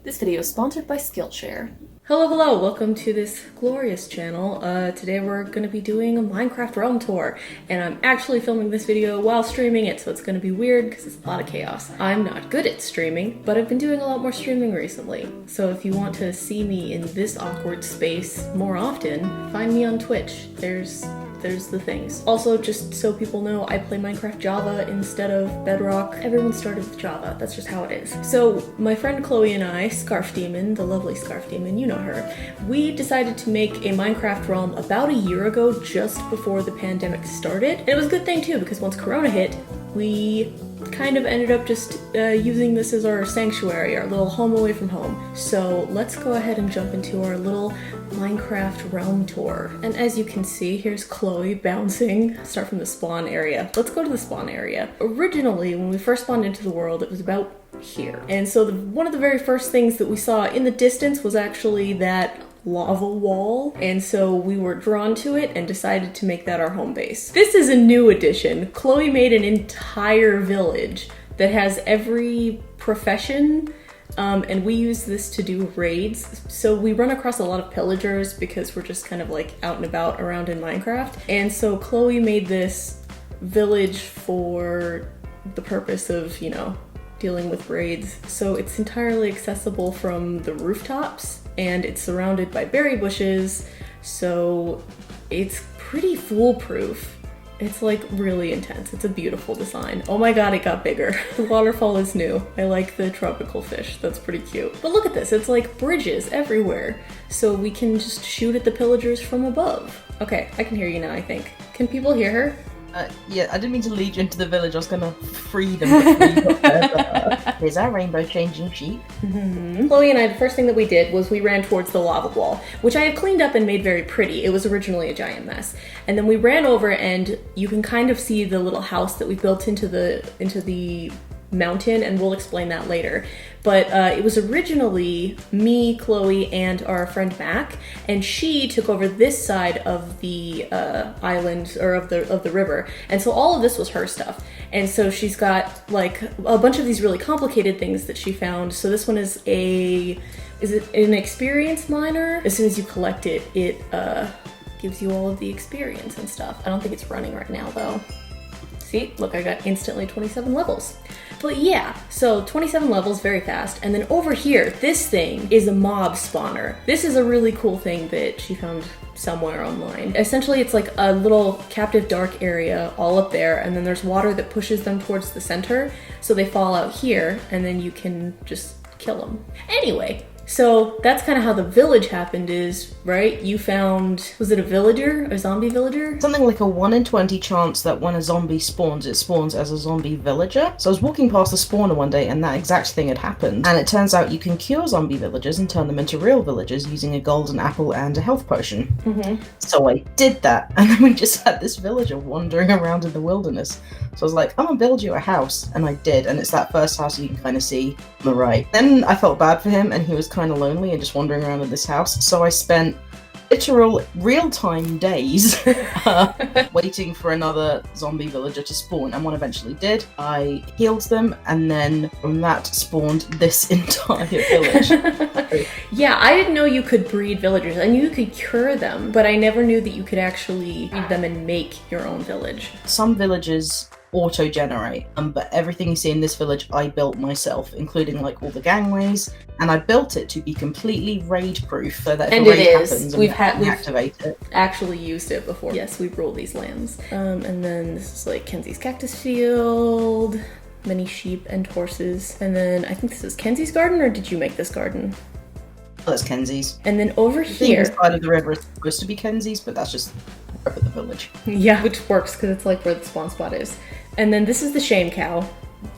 This video is sponsored by Skillshare. Hello, welcome to this glorious channel. Today we're going to be doing a Minecraft realm tour, and I'm actually filming this video while streaming it, so it's going to be weird because it's a lot of chaos. I'm not good at streaming, but I've been doing a lot more streaming recently, so if you want to see me in this awkward space more often, find me on Twitch. There's the things. Also, just so people know, I play Minecraft Java instead of Bedrock. Everyone started with Java, that's just how it is. So my friend Chloe and I, Scarf Demon, the lovely Scarf Demon, you know her, we decided to make a Minecraft realm about a year ago, just before the pandemic started. And it was a good thing too, because once Corona hit, we kind of ended up just using this as our sanctuary, our little home away from home. So let's go ahead and jump into our little Minecraft realm tour. And as you can see, here's Chloe bouncing. Start from the spawn area. Let's go to the spawn area. Originally, when we first spawned into the world, it was about here. And so one of the very first things that we saw in the distance was actually that lava wall, and so we were drawn to it and decided to make that our home base. This is a new addition. Chloe made an entire village that has every profession, and we use this to do raids. So we run across a lot of pillagers because we're just kind of like out and about around in Minecraft. And so Chloe made this village for the purpose of, you know, dealing with raids. So it's entirely accessible from the rooftops, and it's surrounded by berry bushes, so it's pretty foolproof. It's like really intense. It's a beautiful design. Oh my god, it got bigger. The waterfall is new. I like the tropical fish. That's pretty cute. But look at this, it's like bridges everywhere. So we can just shoot at the pillagers from above. Okay, I can hear you now, I think. Can people hear her? Yeah, I didn't mean to lead you into the village. I was gonna free them. But here's our rainbow changing sheep. Mm-hmm. Chloe and I, the first thing that we did was we ran towards the lava wall, which I have cleaned up and made very pretty. It was originally a giant mess. And then we ran over, and you can kind of see the little house that we built into the mountain, and we'll explain that later. But it was originally me, Chloe, and our friend Mac, and she took over this side of the island, or of the river, and so all of this was her stuff. And so she's got like a bunch of these really complicated things that she found. So this one is it an experience miner? As soon as you collect it, it gives you all of the experience and stuff. I don't think it's running right now though. See, look, I got instantly 27 levels. But yeah, so 27 levels, very fast. And then over here, this thing is a mob spawner. This is a really cool thing that she found somewhere online. Essentially, it's like a little captive dark area all up there, and then there's water that pushes them towards the center, so they fall out here, and then you can just kill them. Anyway, so that's kind of how the village happened is, right? You found, was it a villager? A zombie villager? Something like a 1 in 20 chance that when a zombie spawns, it spawns as a zombie villager. So I was walking past the spawner one day, and that exact thing had happened. And it turns out you can cure zombie villagers and turn them into real villagers using a golden apple and a health potion. Mm-hmm. So I did that, and then we just had this villager wandering around in the wilderness. So I was like, I'm gonna build you a house, and I did, and it's that first house you can kind of see on the right. Then I felt bad for him, and he was kind of lonely and just wandering around in this house, so I spent literal real-time days waiting for another zombie villager to spawn, and one eventually did. I healed them, and then from that spawned this entire village. Yeah, I didn't know you could breed villagers. I knew you could cure them, but I never knew that you could actually breed them and make your own village. Some villages auto-generate, but everything you see in this village I built myself, including like all the gangways, and I built it to be completely raid-proof, so that if And a raid it is. happens, We've activate it. actually used it before. Yes, we rule these lands. And then this is like Kenzie's cactus field, many sheep and horses, and then I think this is Kenzie's garden, or did you make this garden? Oh, that's Kenzie's. And then over The here, side of the river is supposed to be Kenzie's, but that's just over the village. yeah, which works because it's like where the spawn spot is. And then this is the shame cow.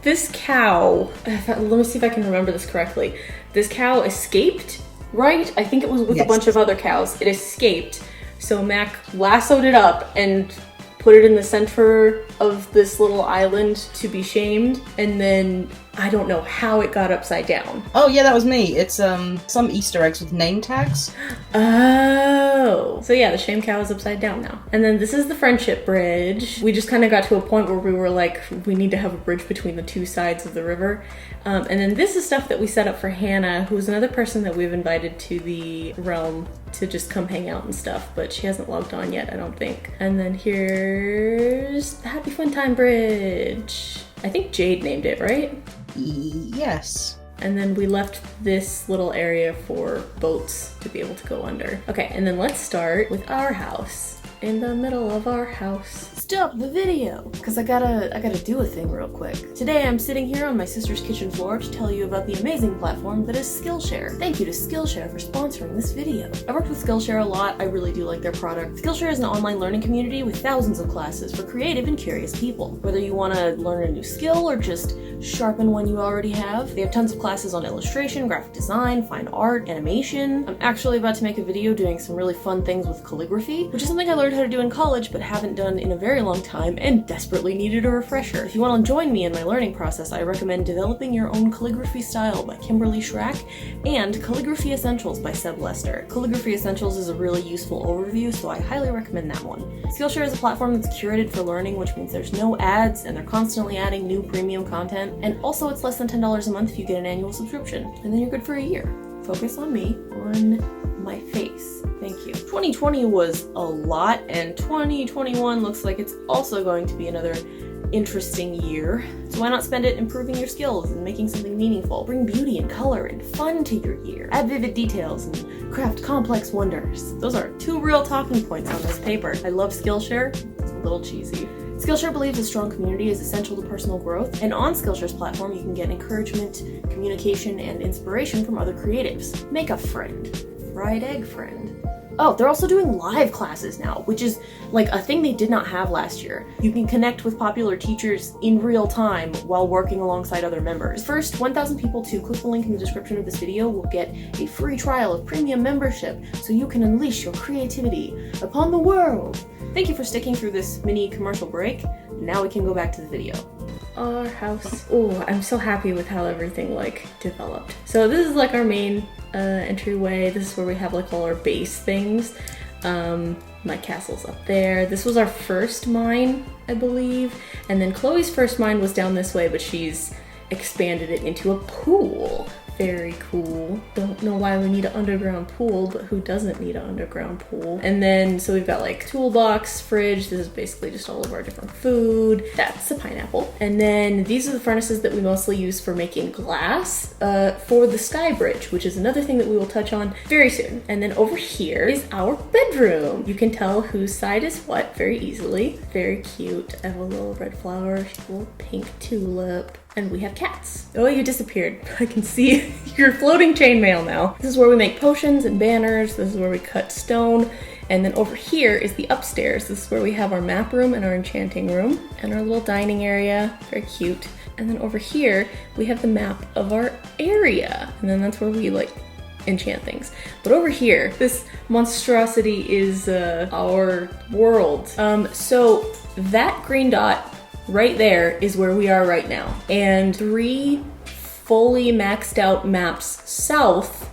This cow, let me see if I can remember this correctly. This cow escaped, right? I think it was with a bunch of other cows. It escaped. So Mac lassoed it up and put it in the center of this little island to be shamed. And then I don't know how it got upside down. Oh yeah, that was me. It's some Easter eggs with name tags. Oh. So yeah, the shame cow is upside down now. And then this is the friendship bridge. We just kind of got to a point where we were like, we need to have a bridge between the two sides of the river. And then this is stuff that we set up for Hannah, who's another person that we've invited to the realm to just come hang out and stuff, but she hasn't logged on yet, I don't think. And then here's the Happy Fun Time Bridge. I think Jade named it, right? Yes. And then we left this little area for boats to be able to go under. Okay, and then let's start with our house. In the middle of our house. Stop the video, because I gotta do a thing real quick. Today I'm sitting here on my sister's kitchen floor to tell you about the amazing platform that is Skillshare. Thank you to Skillshare for sponsoring this video. I worked with Skillshare a lot. I really do like their product. Skillshare is an online learning community with thousands of classes for creative and curious people. Whether you want to learn a new skill or just sharpen one you already have, they have tons of classes on illustration, graphic design, fine art, animation. I'm actually about to make a video doing some really fun things with calligraphy, which is something I learned how to do in college but haven't done in a very long time and desperately needed a refresher. If you want to join me in my learning process, I recommend Developing Your Own Calligraphy Style by Kimberly Schrack and Calligraphy Essentials by Seb Lester. Calligraphy Essentials is a really useful overview, so I highly recommend that one. Skillshare is a platform that's curated for learning, which means there's no ads and they're constantly adding new premium content, and also it's less than $10 a month if you get an annual subscription, and then you're good for a year. Focus on me, on my face. Thank you. 2020 was a lot, and 2021 looks like it's also going to be another interesting year. So why not spend it improving your skills and making something meaningful? Bring beauty and color and fun to your year. Add vivid details and craft complex wonders. Those are 2 real talking points on this paper. I love Skillshare. It's a little cheesy. Skillshare believes a strong community is essential to personal growth, and on Skillshare's platform you can get encouragement, communication, and inspiration from other creatives. Make a friend. Fried egg friend. Oh, they're also doing live classes now, which is like a thing they did not have last year. You can connect with popular teachers in real time while working alongside other members. First, 1,000 people to click the link in the description of this video will get a free trial of premium membership so you can unleash your creativity upon the world. Thank you for sticking through this mini commercial break. Now we can go back to the video. Our house. Oh, I'm so happy with how everything like developed. So this is like our main entryway. This is where we have like all our base things. My castle's up there. This was our first mine, I believe. And then Chloe's first mine was down this way, but she's expanded it into a pool. Very cool. Don't know why we need an underground pool, but who doesn't need an underground pool? And then, so we've got like toolbox, fridge. This is basically just all of our different food. That's a pineapple. And then these are the furnaces that we mostly use for making glass for the sky bridge, which is another thing that we will touch on very soon. And then over here is our bedroom. You can tell whose side is what very easily. Very cute. I have a little red flower, a little pink tulip. And we have cats. Oh, you disappeared. I can see your floating chainmail now. This is where we make potions and banners. This is where we cut stone. And then over here is the upstairs. This is where we have our map room and our enchanting room and our little dining area. Very cute. And then over here, we have the map of our area. And then that's where we like enchant things. But over here, this monstrosity is our world. So that green dot right there is where we are right now. And 3 fully maxed out maps south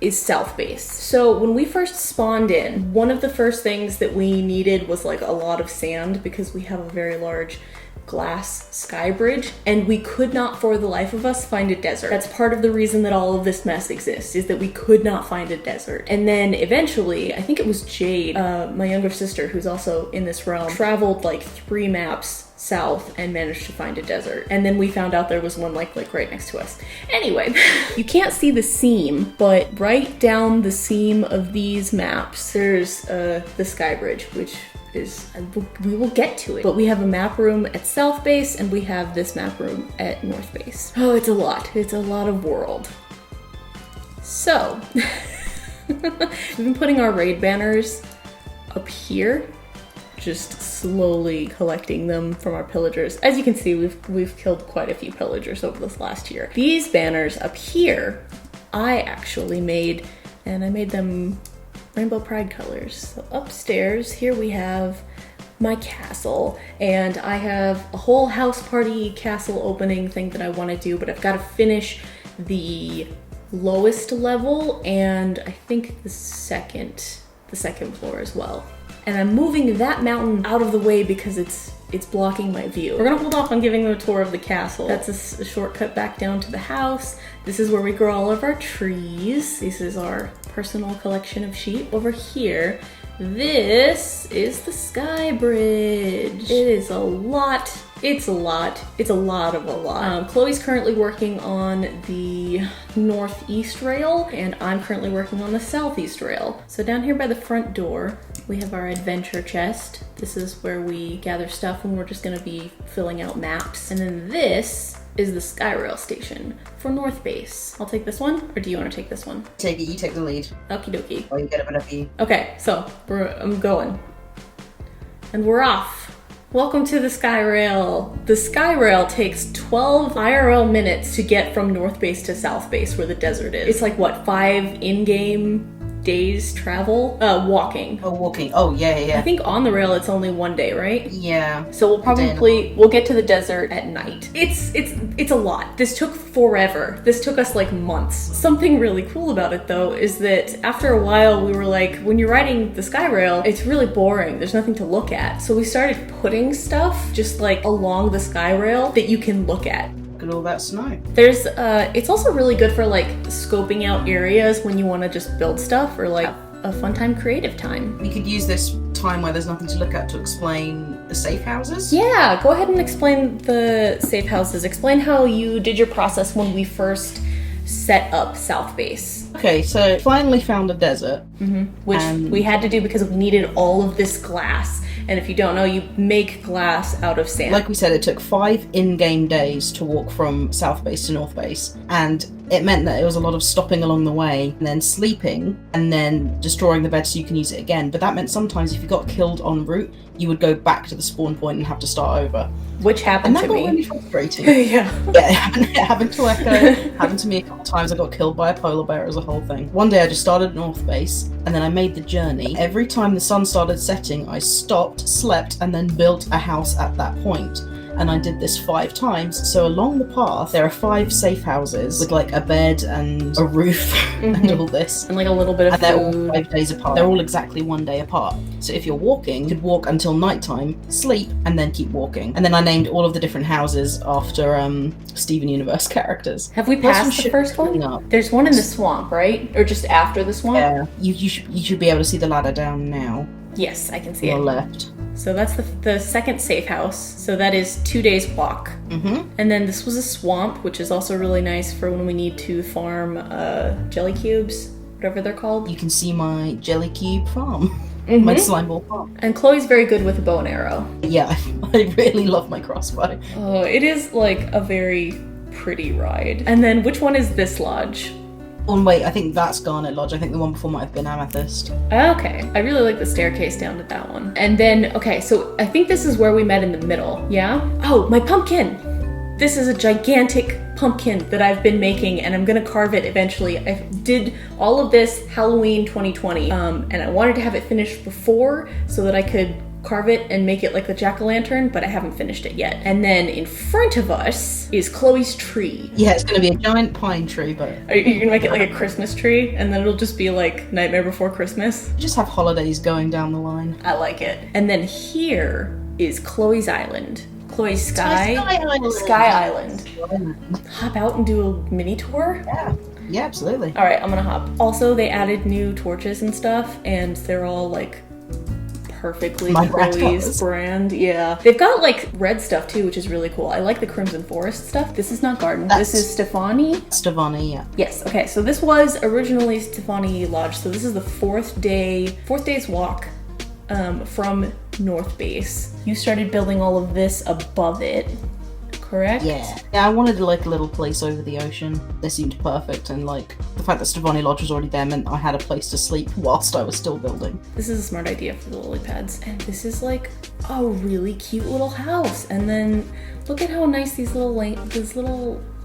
is south base. So when we first spawned in, one of the first things that we needed was like a lot of sand because we have a very large glass sky bridge and we could not for the life of us find a desert. That's part of the reason that all of this mess exists, is that we could not find a desert. And then eventually, I think it was Jade, my younger sister who's also in this realm, traveled like 3 maps south and managed to find a desert. And then we found out there was one like right next to us. Anyway, you can't see the seam, but right down the seam of these maps, there's the sky bridge, which is, we will get to it. But we have a map room at South Base and we have this map room at North Base. Oh, it's a lot. It's a lot of world. So, we've been putting our raid banners up here, just slowly collecting them from our pillagers. As you can see, we've killed quite a few pillagers over this last year. These banners up here, I actually made, and I made them Rainbow Pride colors. So upstairs, here we have my castle, and I have a whole house party castle opening thing that I want to do, but I've got to finish the lowest level and I think the second floor as well. And I'm moving that mountain out of the way because it's blocking my view. We're gonna hold off on giving them a tour of the castle. That's a shortcut back down to the house. This is where we grow all of our trees. This is our personal collection of sheep. Over here, this is the sky bridge. It is a lot. It's a lot of a lot. Chloe's currently working on the northeast rail, and I'm currently working on the southeast rail. So down here by the front door, we have our adventure chest. This is where we gather stuff and we're just gonna be filling out maps. And then this is the Skyrail station for North Base. I'll take this one, or do you want to take this one? Take it, you take the lead. Okie dokie. Oh, you get a bit of you. Okay, so I'm going. And we're off. Welcome to the Skyrail. The Skyrail takes 12 IRL minutes to get from North Base to South Base where the desert is. It's like what, 5 in-game days travel? Walking. Oh, walking. Oh, yeah. I think on the rail it's only 1 day, right? Yeah. So we'll get to the desert at night. It's a lot. This took forever. This took us like months. Something really cool about it though is that after a while we were like, when you're riding the Skyrail, it's really boring. There's nothing to look at. So we started putting stuff just like along the Skyrail that you can look at. Look at all that snow. There's it's also really good for like scoping out areas when you want to just build stuff or like a fun time, creative time. We could use this time where there's nothing to look at to explain the safe houses. Yeah, go ahead and explain the safe houses. Explain how you did your process when we first set up South Base. Okay, so finally found a desert. Which we had to do because we needed all of this glass. And if you don't know, you make glass out of sand. Like we said, it took 5 in-game days to walk from South Base to North Base. And it meant that it was a lot of stopping along the way, and then sleeping, and then destroying the bed so you can use it again. But that meant sometimes if you got killed en route, you would go back to the spawn point and have to start over. Which happened and to me. that got really frustrating. Yeah, it happened to Echo. Happened to me a couple times. I got killed by a polar bear as a whole thing. One day I just started at North Base, and then I made the journey. Every time the sun started setting, I stopped, slept, and then built a house at that point. And I did this 5 times. So along the path, there are 5 safe houses with like a bed and a roof and all this. And like a little bit of and they're food. all 5 days apart. They're all exactly 1 day apart. So if you're walking, you could walk until nighttime, sleep, and then keep walking. And then I named all of the different houses after Steven Universe characters. Have we passed the first one? Up. There's one in the swamp, right? Or just after the swamp? Yeah, you should be able to see the ladder down now. Yes, I can see On it. your left. So that's the second safe house. So that is 2 days walk. And then this was a swamp, which is also really nice for when we need to farm jelly cubes, whatever they're called. You can see my jelly cube farm. My slime ball farm. And Chloe's very good with a bow and arrow. Yeah, I really love my crossbow. Oh, it is like a very pretty ride. And then which one is this lodge? Oh, wait, I think that's Garnet Lodge. I think the one before might have been Amethyst. Okay, I really like the staircase down to that one. And then, okay, so I think this is where we met in the middle, yeah? Oh, my pumpkin! This is a gigantic pumpkin that I've been making, and I'm gonna carve it eventually. I did all of this Halloween 2020, and I wanted to have it finished before so that I could carve it and make it like the jack-o'-lantern, but I haven't finished it yet. And then in front of us is Chloe's tree. Yeah, it's gonna be a giant pine tree, but... Are you gonna make it like a Christmas tree? And then it'll just be like Nightmare Before Christmas? Just have holidays going down the line. I like it. And then here is Chloe's Island. Chloe's Sky Island. Hop out and do a mini tour? Yeah, absolutely. All right, I'm gonna hop. Also, they added new torches and stuff, and they're all like perfectly My Chloe's brand. Yeah. They've got like red stuff too, which is really cool. I like the Crimson Forest stuff. This is not garden. This is Stefani. Stefani, yeah. Yes, okay, so this was originally Stefani Lodge. So this is the fourth day's walk from North Base. You started building all of this above it, correct? Yeah, I wanted like a little place over the ocean. They seemed perfect, and like the fact that Stefani Lodge was already there meant I had a place to sleep whilst I was still building. This is a smart idea for the lily pads. And this is like a really cute little house. And then look at how nice these little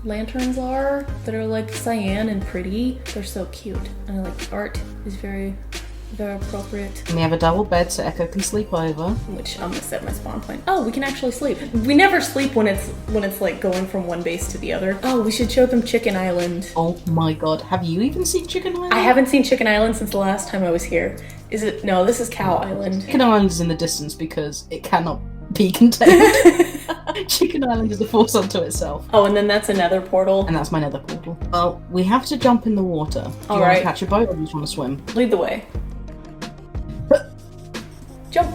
lanterns are that are like cyan and pretty. They're so cute. And I like the art is very the appropriate, And we have a double bed so Echo can sleep over. which I'm gonna set my spawn point. Oh, we can actually sleep. We never sleep when it's like going from one base to the other. Oh, we should show them Chicken Island. Oh my god, have you even seen Chicken Island? I haven't seen Chicken Island since the last time I was here. Is it? No, this is Cow Island. Chicken Island is in the distance because it cannot be contained. Chicken Island is a force unto itself. Oh, and then that's another portal. And that's my nether portal. Well, we have to jump in the water. Do you want Alright. to catch a boat or do you just want to swim? Lead the way. Jump.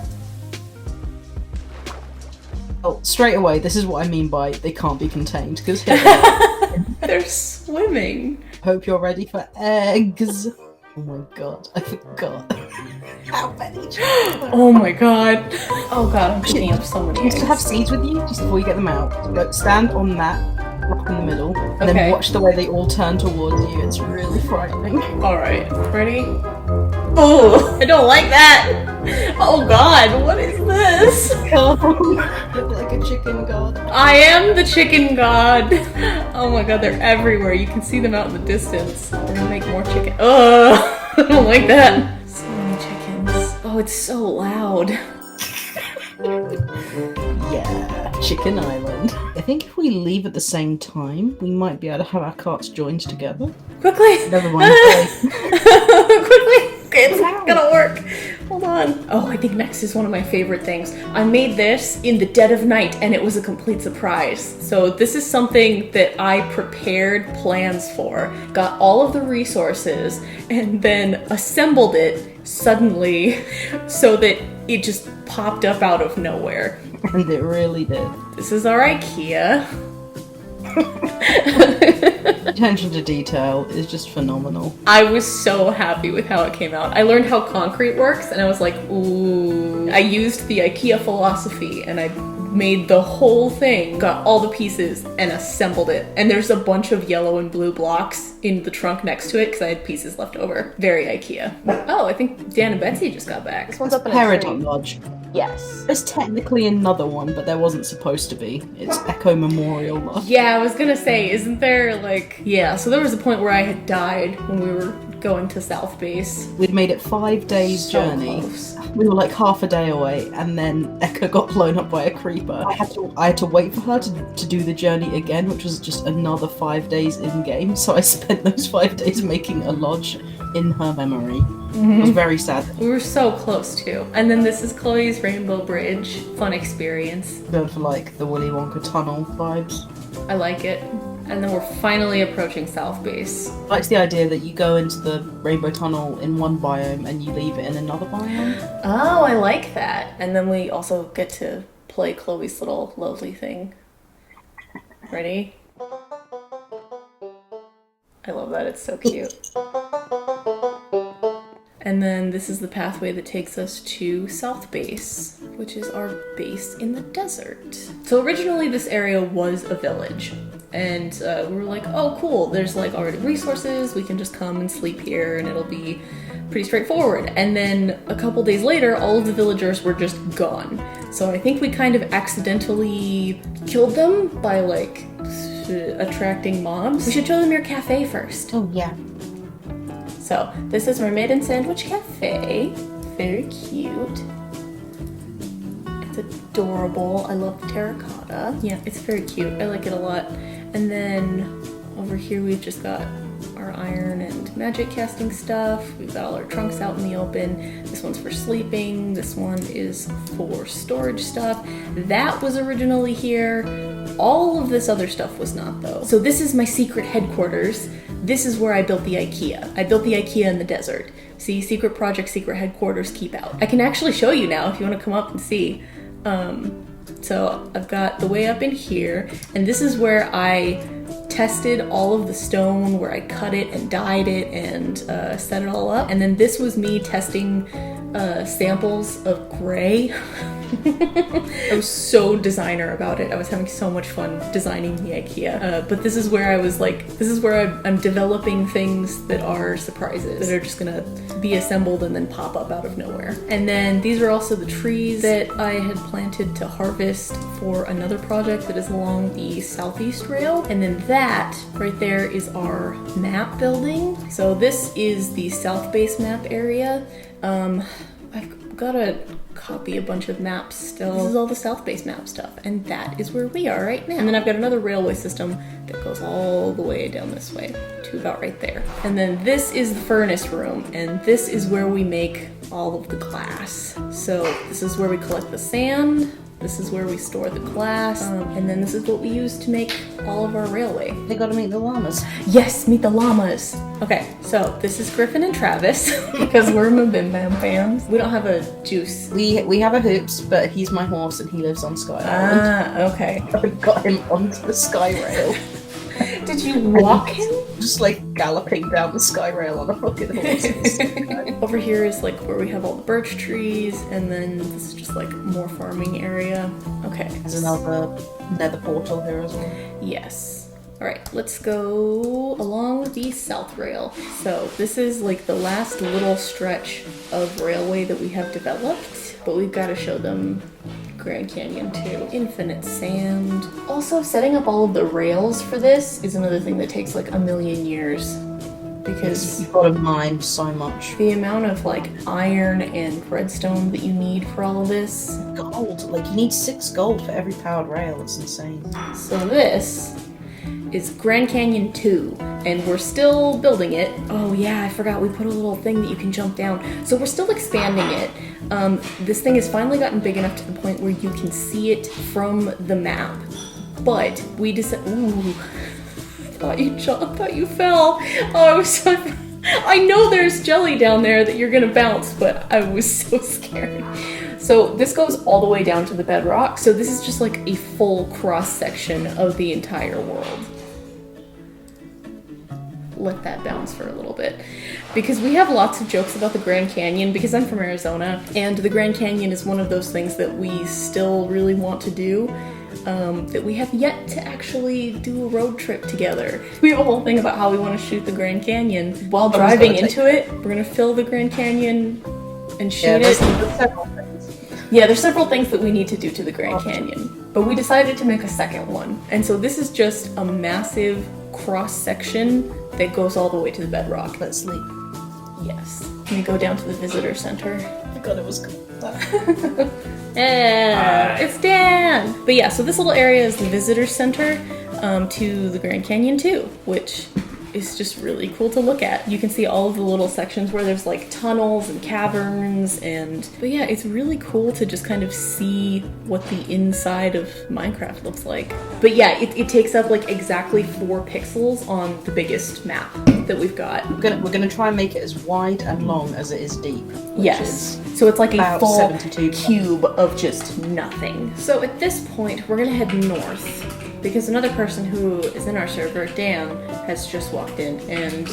Oh, straight away, this is what I mean by they can't be contained, because They're swimming. hope you're ready for eggs. Oh my god, I forgot. How many? Oh my god. Oh god, I'm picking up so many You used to have eggs. seeds with you just before you get them out. Go, stand on that rock in the middle, and Okay. then watch the way they all turn towards you. It's really frightening. Alright, ready? Oh, I don't like that. Oh god, what is this? Look like a chicken god. I am the chicken god. Oh my god, they're everywhere. You can see them out in the distance. We're gonna make more chicken. Ugh, I don't like that. So many chickens. Oh, it's so loud. Yeah, Chicken Island. I think if we leave at the same time, we might be able to have our carts joined together. Quickly! Never mind. Quickly! Okay, it's not gonna work. Hold on. Oh, I think next is one of my favorite things. I made this in the dead of night and it was a complete surprise. So this is something that I prepared plans for, got all of the resources, and then assembled it suddenly so that it just popped up out of nowhere. And it really did. This is our IKEA. Attention to detail is just phenomenal. I was so happy with how it came out. I learned how concrete works and I was like, ooh. I used the IKEA philosophy and I made the whole thing, got all the pieces and assembled it. And there's a bunch of yellow and blue blocks in the trunk next to it because I had pieces left over. Very IKEA. Oh, I think Dan and Betsy just got back. This one's up in a Paradigm tree. Lodge. Yes. There's technically another one, but there wasn't supposed to be. It's Echo Memorial Lodge. Yeah, I was gonna say, isn't there like... Yeah, so there was a point where I had died when we were going to South Base. We'd made it 5 days So journey. close. We were like half a day away, and then Echo got blown up by a creeper. I had to wait for her to do the journey again, which was just another 5 days in game. So I spent those 5 days making a lodge in her memory. It was very sad. We were so close too. And then this is Chloe's Rainbow Bridge. Fun experience. Going for like the Willy Wonka tunnel vibes. I like it. And then we're finally approaching South Base. I liked the idea that you go into the Rainbow Tunnel in one biome and you leave it in another biome. Oh, I like that. And then we also get to play Chloe's little lovely thing. Ready? I love that, it's so cute. And then this is the pathway that takes us to South Base, which is our base in the desert. So originally this area was a village. And we were like, oh cool, there's like already resources, we can just come and sleep here and it'll be pretty straightforward. And then a couple days later, all of the villagers were just gone. So I think we kind of accidentally killed them by like attracting mobs. We should show them your cafe first. Oh yeah. So this is Mermaid and Sandwich Cafe. Very cute. It's adorable. I love the terracotta. Yeah, it's very cute. I like it a lot. And then over here we've just got our iron and magic casting stuff. We've got all our trunks out in the open. This one's for sleeping. This one is for storage stuff. That was originally here. All of this other stuff was not though. So this is my secret headquarters. This is where I built the IKEA. I built the IKEA in the desert. See, secret project, secret headquarters, keep out. I can actually show you now if you want to come up and see. So I've got the way up in here, and this is where I tested all of the stone, where I cut it and dyed it and set it all up. And then this was me testing samples of gray. I was so designer about it. I was having so much fun designing the IKEA. But this is where I was like, this is where I'm developing things that are surprises, that are just gonna be assembled and then pop up out of nowhere. And then these are also the trees that I had planted to harvest for another project that is along the southeast rail. And then that right there is our map building. So this is the south base map area. I've got to copy a bunch of maps still. This is all the south base map stuff, and that is where we are right now. And then I've got another railway system that goes all the way down this way to about right there. And then this is the furnace room, and this is where we make all of the glass. So this is where we collect the sand. This is where we store the glass, and then this is what we use to make all of our railway. They gotta meet the llamas. Yes, meet the llamas. Okay, so this is Griffin and Travis, because we're Bim Bam fans. We don't have a juice. We have a hoops, but he's my horse and he lives on Sky Island. Ah, okay. I got him onto the Sky Rail. Did you walk him? Just like galloping down the Sky Rail on a fucking horse. Over here is like where we have all the birch trees, and then this is just like more farming area. Okay. There's another nether portal here as well. Yes. All right, let's go along the south rail. So this is like the last little stretch of railway that we have developed, but we've got to show them Grand Canyon too. Infinite sand. Also, setting up all of the rails for this is another thing that takes like a million years, because You've got to mine so much. the amount of like iron and redstone that you need for all of this. Gold. Like, you need 6 gold for every powered rail. It's insane. So this is Grand Canyon 2, and we're still building it. Oh yeah, I forgot we put a little thing that you can jump down. So we're still expanding it. This thing has finally gotten big enough to the point where you can see it from the map. But we decided, ooh, thought you fell. Oh, I was so, I know there's jelly down there that you're gonna bounce, but I was so scared. So this goes all the way down to the bedrock. So this is just like a full cross section of the entire world. Let that bounce for a little bit, because we have lots of jokes about the Grand Canyon, because I'm from Arizona, and the Grand Canyon is one of those things that we still really want to do, that we have yet to actually do a road trip together. We have a whole thing about how we want to shoot the Grand Canyon. While driving into it, we're gonna fill the Grand Canyon and shoot it. There's several things. Yeah, there's several things that we need to do to the Grand Canyon, but we decided to make a second one. And so this is just a massive cross section that goes all the way to the bedrock. Let's sleep. Yes. Can we go down to the visitor center? I forgot it was cool. Yeah, it's Dan! But yeah, so this little area is the visitor center to the Grand Canyon 2, which is just really cool to look at. You can see all of the little sections where there's like tunnels and caverns, but yeah, it's really cool to just kind of see what the inside of Minecraft looks like. But yeah, it takes up like exactly 4 pixels on the biggest map that we've got. We're gonna try and make it as wide and long as it is deep. Yes. So it's like a about full 72 cube of just nothing. So at this point, we're gonna head north, because another person who is in our server, Dan, has just walked in and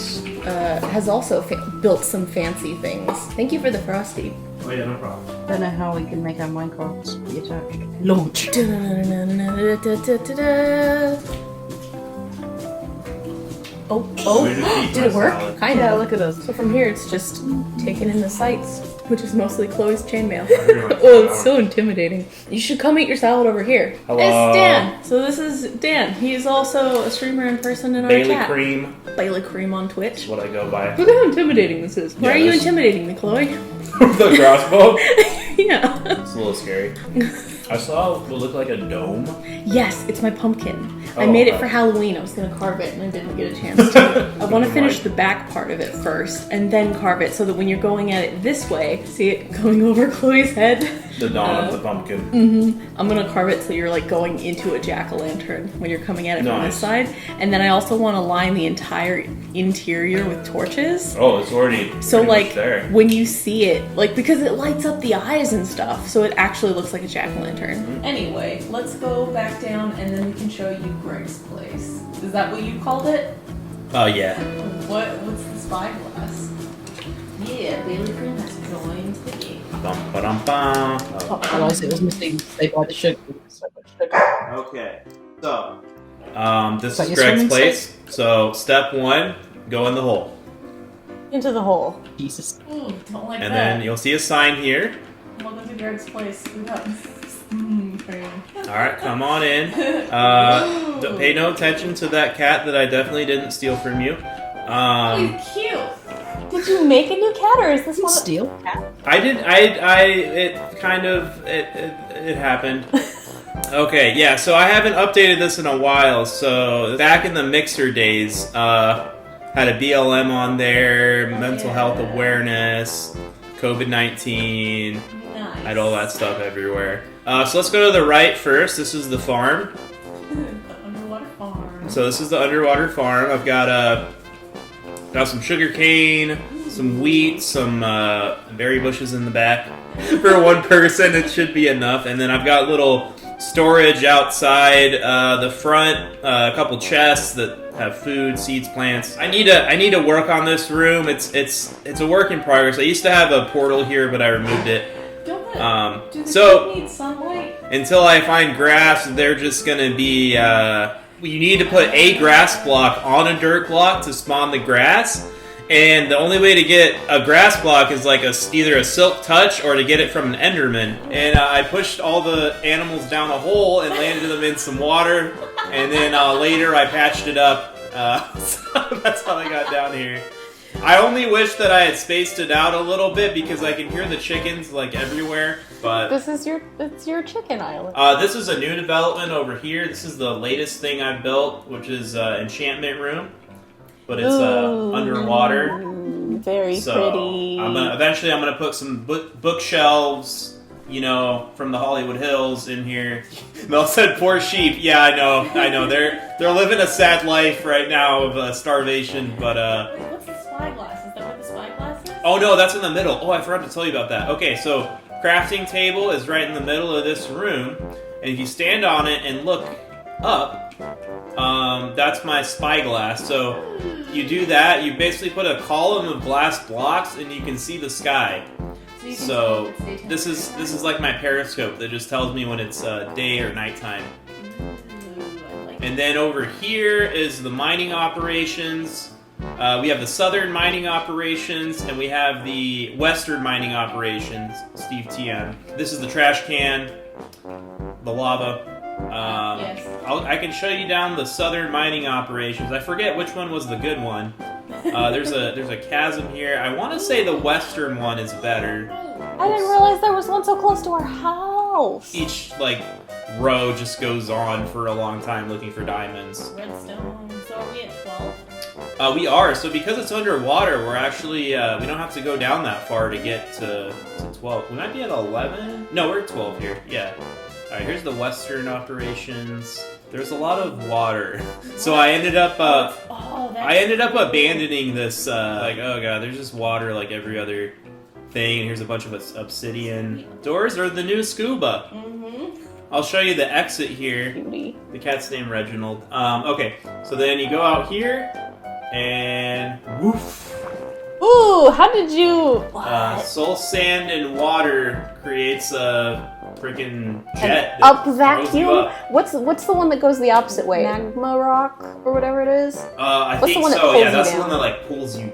has also built some fancy things. Thank you for the frosty. Oh yeah, no problem. I don't know how we can make our Minecrafts be attached. Launch. Oh, We just eat did it my work? salad. Kind Yeah, of. look at us. So from here, it's just taking in the sights, which is mostly Chloe's chainmail. pretty much Oh, it's so intimidating. You should come eat your salad over here. Hello. It's Dan. So this is Dan. He's also a streamer in person in our Bailey chat. cream Bailey Cream on is Twitch. what I go by. Look how intimidating this is. Why Yeah, are you this- intimidating me, Chloe? The crossbow. Yeah. It's a little scary. I saw what looked like a dome. Yes, it's my pumpkin. I Oh, made it okay. for Halloween. I was gonna carve it and I didn't get a chance to. I want to finish Right. the back part of it first and then carve it so that when you're going at it this way, see it going over Chloe's head? The dawn of the pumpkin. I'm gonna carve it so you're like going into a jack-o'-lantern when you're coming at it from this Nice. side. And then I also want to line the entire interior with torches. Oh, it's already So pretty much like there. when you see it, like because it lights up the eyes and stuff, so it actually looks like a jack-o'-lantern. Anyway, let's go back down and then we can show you Greg's place. Is that what you called it? Oh yeah. What's the spyglass? Yeah, Bailey Cream has joined the game. Bum, ba-dum, bum. Oh. Otherwise, it was missing. They buy the sugar. So much sugar. Okay, so this Is that is your Greg's swimming place. So step 1, go in the hole, Into the hole. Jesus. Ooh, don't like and that. then you'll see a sign here. Welcome to Greg's place. We got cream. All right, come on in. Pay no attention to that cat that I definitely didn't steal from you. He's cute. Did you make a new cat, or is this one? Steal cat. I did. It happened. Okay, yeah. So I haven't updated this in a while. So back in the Mixer days, had a BLM on there, mental health awareness, COVID-19. Nice. Had all that stuff everywhere. So let's go to the right first. This is the farm. The underwater farm. So this is the underwater farm. I've got some sugar cane, some wheat, some berry bushes in the back. For one person, it should be enough. And then I've got little storage outside the front, a couple chests that have food, seeds, plants. I need to work on this room. It's a work in progress. I used to have a portal here, but I removed it. Do the So sheep need sunlight? until I find grass, they're just gonna be. You need to put a grass block on a dirt block to spawn the grass, and the only way to get a grass block is like either a silk touch or to get it from an enderman. And I pushed all the animals down a hole and landed them in some water, and then later I patched it up. So that's how they got down here. I only wish that I had spaced it out a little bit because I can hear the chickens like everywhere. But It's your chicken island. this is a new development over here. This is the latest thing I built, which is enchantment room, but it's underwater. Very So pretty. eventually I'm gonna put some bookshelves, from the Hollywood Hills in here. Mel said, "Poor sheep." Yeah, I know. They're living a sad life right now of starvation. But Wait, what's the spyglass? Is that what the spyglass is? oh no, that's in the middle. Oh, I forgot to tell you about that. Okay, so crafting table is right in the middle of this room, and if you stand on it and look up, that's my spyglass. So you do that, you basically put a column of glass blocks, and you can see the sky. you can So tell if it's daytime this is like my periscope that just tells me when it's day or nighttime. Ooh, I like And then over here is the mining operations. We have the southern mining operations, and we have the western mining operations, Steve TM. This is the trash can, the lava. Yes. I can show you down the southern mining operations. I forget which one was the good one. There's a chasm here. I want to say the western one is better. I didn't realize there was one so close to our house. Each row just goes on for a long time looking for diamonds. Redstone. So are we at 12? We are. So because it's underwater, we're actually we don't have to go down that far to get to 12. We might be at 11. No, we're at 12 here. Yeah. All right. Here's the western operations. There's a lot of water, so I ended up abandoning this. Oh god, there's just water like every other thing. And here's a bunch of obsidian. Doors are the new scuba. Mm-hmm. I'll show you the exit here. The cat's named Reginald. Okay, so then you go out here, and woof. Ooh, how did you? Soul sand and water creates a freaking jet. An up that throws vacuum? you up. What's the one that goes the opposite way? Magma rock or whatever it is. I What's the think one that so. pulls Yeah, you that's the down? one that pulls you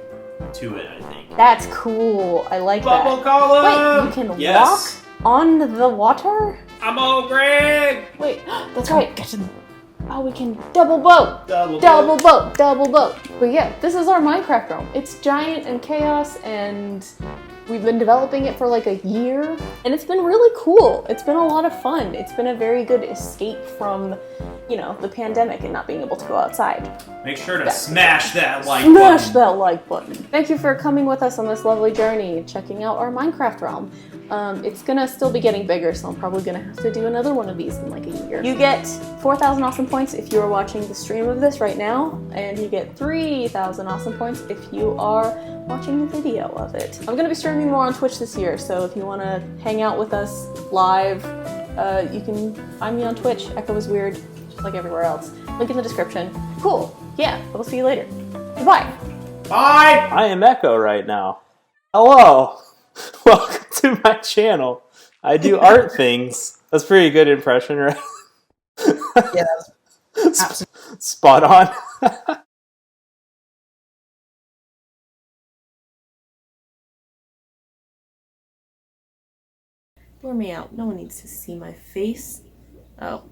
to it. I think. That's cool. I like Bubble that. column. Wait, you can Yes. walk on the water? I'm all Greg. Wait, that's right. Oh, we can double boat. Double boat. But yeah, this is our Minecraft realm. It's giant and chaos, and we've been developing it for like a year, and it's been really cool. It's been a lot of fun. It's been a very good escape from, the pandemic and not being able to go outside. Make sure to smash that like Smash button. that like button. Thank you for coming with us on this lovely journey, checking out our Minecraft realm. It's gonna still be getting bigger, so I'm probably gonna have to do another one of these in like a year. You get 4,000 awesome points if you are watching the stream of this right now, and you get 3,000 awesome points if you are watching the video of it. I'm gonna be streaming more on Twitch this year, so if you wanna hang out with us live, you can find me on Twitch, echoisweird, just like everywhere else. Link in the description. Cool. Yeah, we'll see you later. Goodbye. Bye. I am Echo right now. Hello. Welcome to to my channel. I do art things. That's a pretty good impression, right? Yeah, that's absolutely. Spot on. Blur me out. No one needs to see my face. Oh.